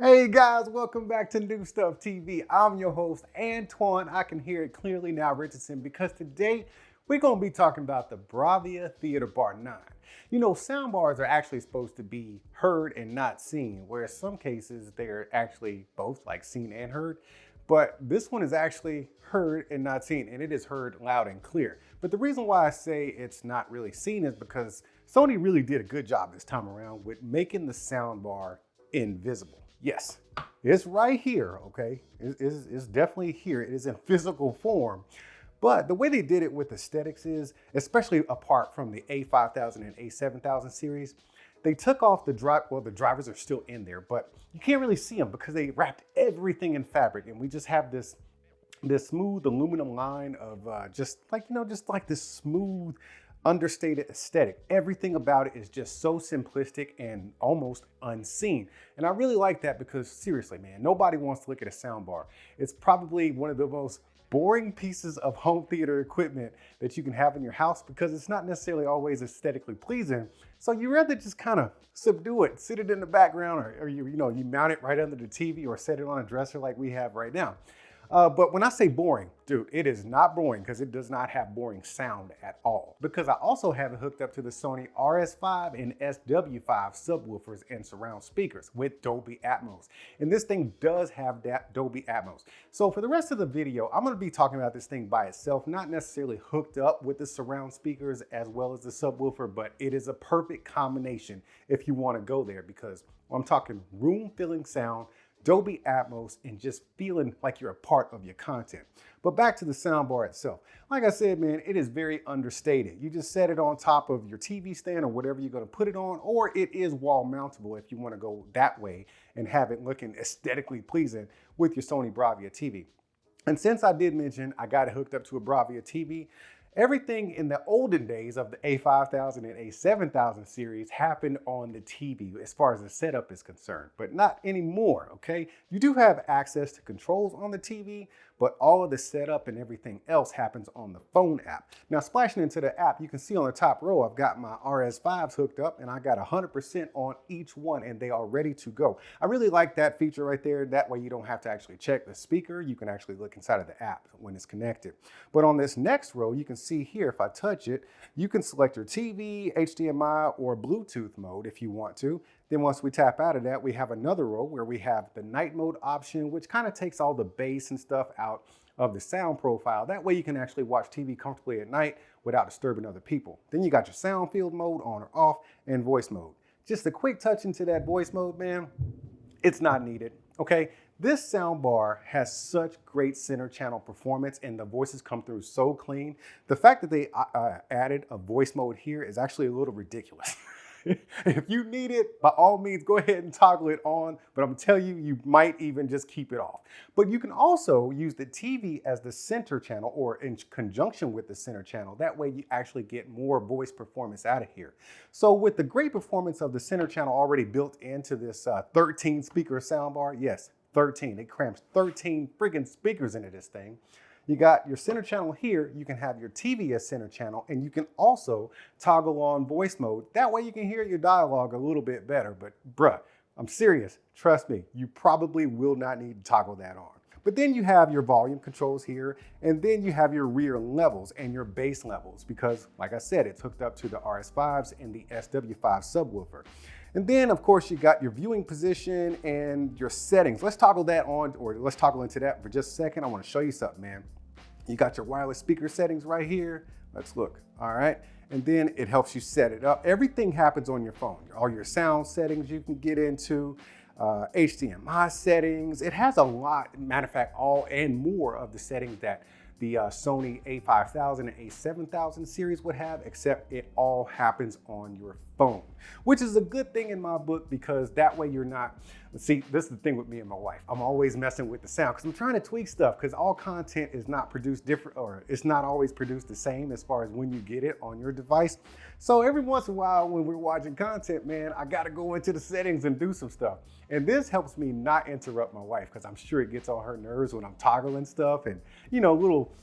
Hey guys, welcome back to New Stuff TV. I'm your host, Antoine. I can hear it clearly now, Richardson, because today we're going to be talking about the Bravia Theater Bar 9. You know, sound bars are actually supposed to be heard and not seen, where in some cases they're actually both, like seen and heard. But this one is actually heard and not seen, and it is heard loud and clear. But the reason why I say it's not really seen is because Sony really did a good job this time around with making the sound bar invisible. Yes, it's right here, okay? It's definitely here. It is in physical form. But the way they did it with aesthetics is, especially apart from the A5000 and A7000 series, they took off the the drivers are still in there, but you can't really see them because they wrapped everything in fabric. And we just have this smooth aluminum line of just like this smooth, understated aesthetic. Everything about it is just so simplistic and almost unseen. And I really like that because seriously, man, nobody wants to look at a soundbar. It's probably one of the most boring pieces of home theater equipment that you can have in your house because it's not necessarily always aesthetically pleasing. So you rather just kind of subdue it, sit it in the background, or you mount it right under the TV or set it on a dresser like we have right now. But when I say boring, dude, it is not boring because it does not have boring sound at all. Because I also have it hooked up to the Sony RS5 and SW5 subwoofers and surround speakers with Dolby Atmos. And this thing does have that Dolby Atmos. So for the rest of the video, I'm going to be talking about this thing by itself, not necessarily hooked up with the surround speakers as well as the subwoofer, but it is a perfect combination if you want to go there because I'm talking room-filling sound, Dolby Atmos, and just feeling like you're a part of your content. But back to the soundbar itself. Like I said, man, it is very understated. You just set it on top of your TV stand or whatever you're going to put it on, or it is wall mountable if you want to go that way and have it looking aesthetically pleasing with your Sony Bravia TV. And since I did mention I got it hooked up to a Bravia TV, everything in the olden days of the A5000 and A7000 series happened on the TV as far as the setup is concerned, but not anymore, okay? You do have access to controls on the TV, but all of the setup and everything else happens on the phone app. Now, splashing into the app, you can see on the top row, I've got my RS5s hooked up and I got 100% on each one and they are ready to go. I really like that feature right there. That way you don't have to actually check the speaker. You can actually look inside of the app when it's connected. But on this next row, you can see here, if I touch it, you can select your TV, HDMI, or Bluetooth mode if you want to. Then once we tap out of that, we have another row where we have the night mode option, which kind of takes all the bass and stuff out of the sound profile. That way you can actually watch TV comfortably at night without disturbing other people. Then you got your sound field mode on or off and voice mode. Just a quick touch into that voice mode, man, it's not needed, okay? This sound bar has such great center channel performance and the voices come through so clean. The fact that they added a voice mode here is actually a little ridiculous. If you need it, by all means, go ahead and toggle it on, but I'm telling you, you might even just keep it off. But you can also use the TV as the center channel or in conjunction with the center channel. That way you actually get more voice performance out of here. So with the great performance of the center channel already built into this 13 speaker soundbar, yes, 13, it cramps 13 friggin' speakers into this thing. You got your center channel here, you can have your TV as center channel, and you can also toggle on voice mode. That way you can hear your dialogue a little bit better, but bruh, I'm serious, trust me, you probably will not need to toggle that on. But then you have your volume controls here, and then you have your rear levels and your bass levels, because like I said, it's hooked up to the RS5s and the SW5 subwoofer. And then of course you got your viewing position and your settings. Let's toggle that on, or let's toggle into that for just a second. I wanna show you something, man. You got your wireless speaker settings right here. Let's look, all right? And then it helps you set it up. Everything happens on your phone. All your sound settings you can get into, HDMI settings. It has a lot, matter of fact, all and more of the settings that the Sony A5000 and A7000 series would have, except it all happens on your phone, which is a good thing in my book because that way you're not, see, this is the thing with me and my wife. I'm always messing with the sound because I'm trying to tweak stuff because all content is not produced different, or it's not always produced the same as far as when you get it on your device. So every once in a while when we're watching content, man, I got to go into the settings and do some stuff. And this helps me not interrupt my wife because I'm sure it gets on her nerves when I'm toggling stuff and, you know, little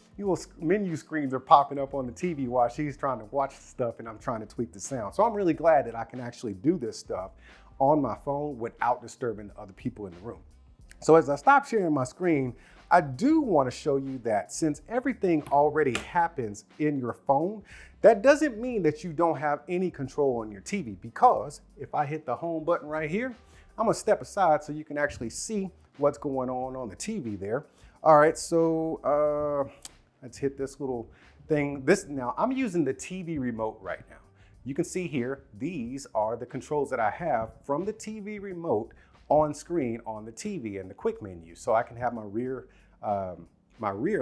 menu screens are popping up on the TV while she's trying to watch stuff and I'm trying to tweak the sound. So I'm really glad that I can actually do this stuff on my phone without disturbing the other people in the room. So as I stop sharing my screen, I do want to show you that since everything already happens in your phone, that doesn't mean that you don't have any control on your TV, because if I hit the home button right here, I'm gonna step aside so you can actually see what's going on the TV there. All right, so let's hit this little thing. Now I'm using the TV remote right now. You can see here, these are the controls that I have from the TV remote on screen on the TV and the quick menu. So I can have my rear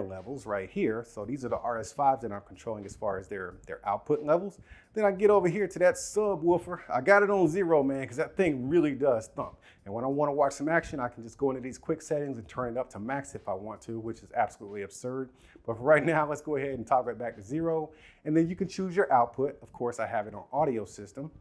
levels right here. So these are the RS5s that I'm controlling as far as their output levels. Then I get over here to that subwoofer. I got it on 0, man, because that thing really does thump. And when I want to watch some action, I can just go into these quick settings and turn it up to max if I want to, which is absolutely absurd. But for right now, let's go ahead and toggle it back to 0. And then you can choose your output. Of course, I have it on audio system.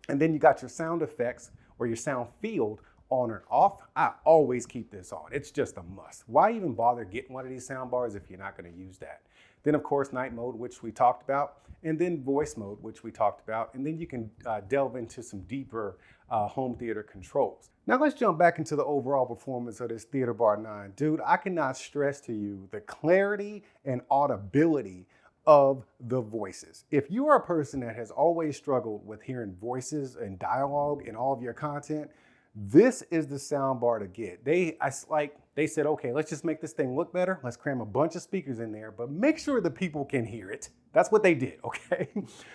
And then you got your sound effects or your sound field on or off. I always keep this on. It's just a must. Why even bother getting one of these sound bars if you're not going to use that? Then of course night mode, which we talked about, and then voice mode, which we talked about, and then you can delve into some deeper home theater controls. Now let's jump back into the overall performance of this Theater Bar 9. Dude, I cannot stress to you the clarity and audibility of the voices. If you are a person that has always struggled with hearing voices and dialogue in all of your content, this is the sound bar to get. They said, okay, let's just make this thing look better. Let's cram a bunch of speakers in there, but make sure the people can hear it. That's what they did, okay?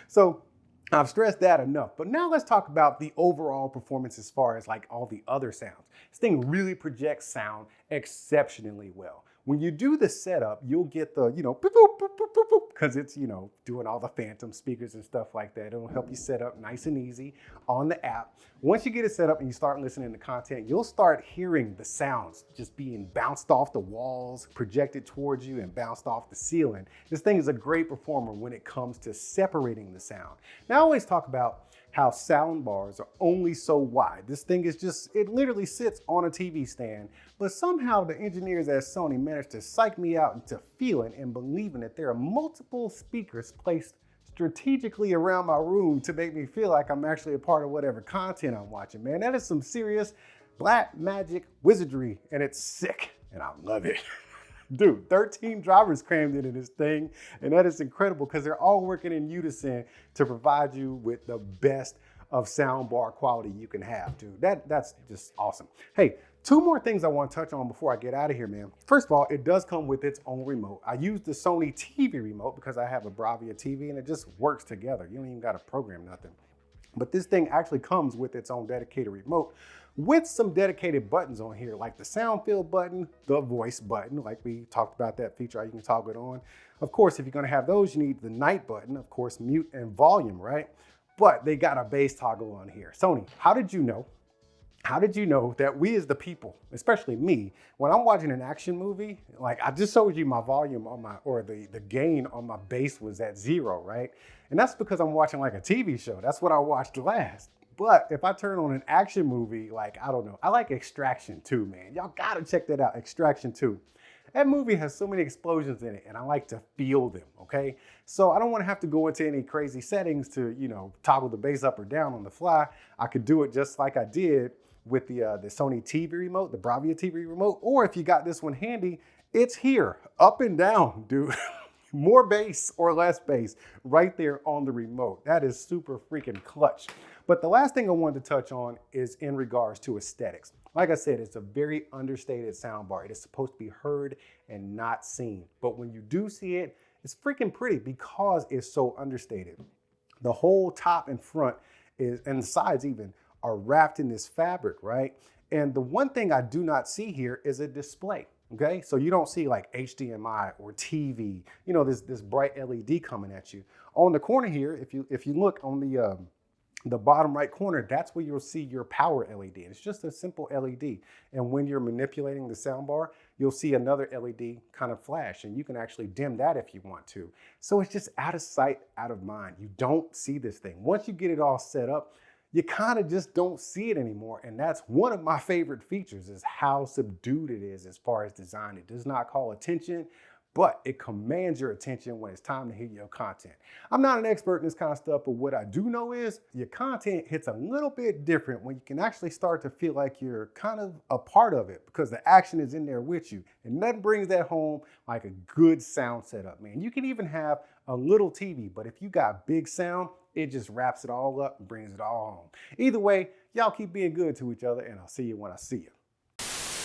So I've stressed that enough, but now let's talk about the overall performance as far as like all the other sounds. This thing really projects sound exceptionally well. When you do the setup, you'll get the, because it's, doing all the phantom speakers and stuff like that. It'll help you set up nice and easy on the app. Once you get it set up and you start listening to content, you'll start hearing the sounds just being bounced off the walls, projected towards you, and bounced off the ceiling. This thing is a great performer when it comes to separating the sound. Now, I always talk about how sound bars are only so wide. This thing is it literally sits on a TV stand, but somehow the engineers at Sony managed to psych me out into feeling and believing that there are multiple speakers placed strategically around my room to make me feel like I'm actually a part of whatever content I'm watching. Man, that is some serious black magic wizardry, and it's sick, and I love it. Dude, 13 drivers crammed into this thing, and that is incredible because they're all working in unison to provide you with the best of soundbar quality you can have, dude. That's just awesome. Hey, 2 more things I want to touch on before I get out of here, man. First of all, it does come with its own remote. I use the Sony TV remote because I have a Bravia TV, and it just works together. You don't even got to program nothing. But this thing actually comes with its own dedicated remote with some dedicated buttons on here, like the sound field button, the voice button, like we talked about that feature, how you can toggle it on. Of course, if you're gonna have those, you need the night button, of course, mute and volume, right? But they got a bass toggle on here. Sony, how did you know? How did you know that we as the people, especially me, when I'm watching an action movie, like I just showed you my volume on the gain on my bass was at 0, right? And that's because I'm watching like a TV show. That's what I watched last. But if I turn on an action movie, like, I don't know, I like Extraction 2, man. Y'all gotta check that out, Extraction 2. That movie has so many explosions in it, and I like to feel them, okay? So I don't wanna have to go into any crazy settings to, toggle the bass up or down on the fly. I could do it just like I did with the Sony TV remote, the Bravia TV remote, or if you got this one handy, it's here, up and down, dude. More bass or less bass right there on the remote. That is super freaking clutch. But the last thing I wanted to touch on is in regards to aesthetics. Like I said, it's a very understated soundbar. It is supposed to be heard and not seen. But when you do see it, it's freaking pretty because it's so understated. The whole top and front and the sides even are wrapped in this fabric, right? And the one thing I do not see here is a display. Okay, so you don't see like HDMI or TV, this bright LED coming at you. On the corner here, if you look on the bottom right corner, that's where you'll see your power LED. It's just a simple LED. And when you're manipulating the soundbar, you'll see another LED kind of flash, and you can actually dim that if you want to. So it's just out of sight, out of mind. You don't see this thing. Once you get it all set up, you kind of just don't see it anymore. And that's one of my favorite features is how subdued it is as far as design. It does not call attention, but it commands your attention when it's time to hit your content. I'm not an expert in this kind of stuff, but what I do know is your content hits a little bit different when you can actually start to feel like you're kind of a part of it because the action is in there with you. And nothing brings that home like a good sound setup, man. You can even have a little TV, but if you got big sound, it just wraps it all up and brings it all home. Either way, y'all keep being good to each other, and I'll see you when I see you.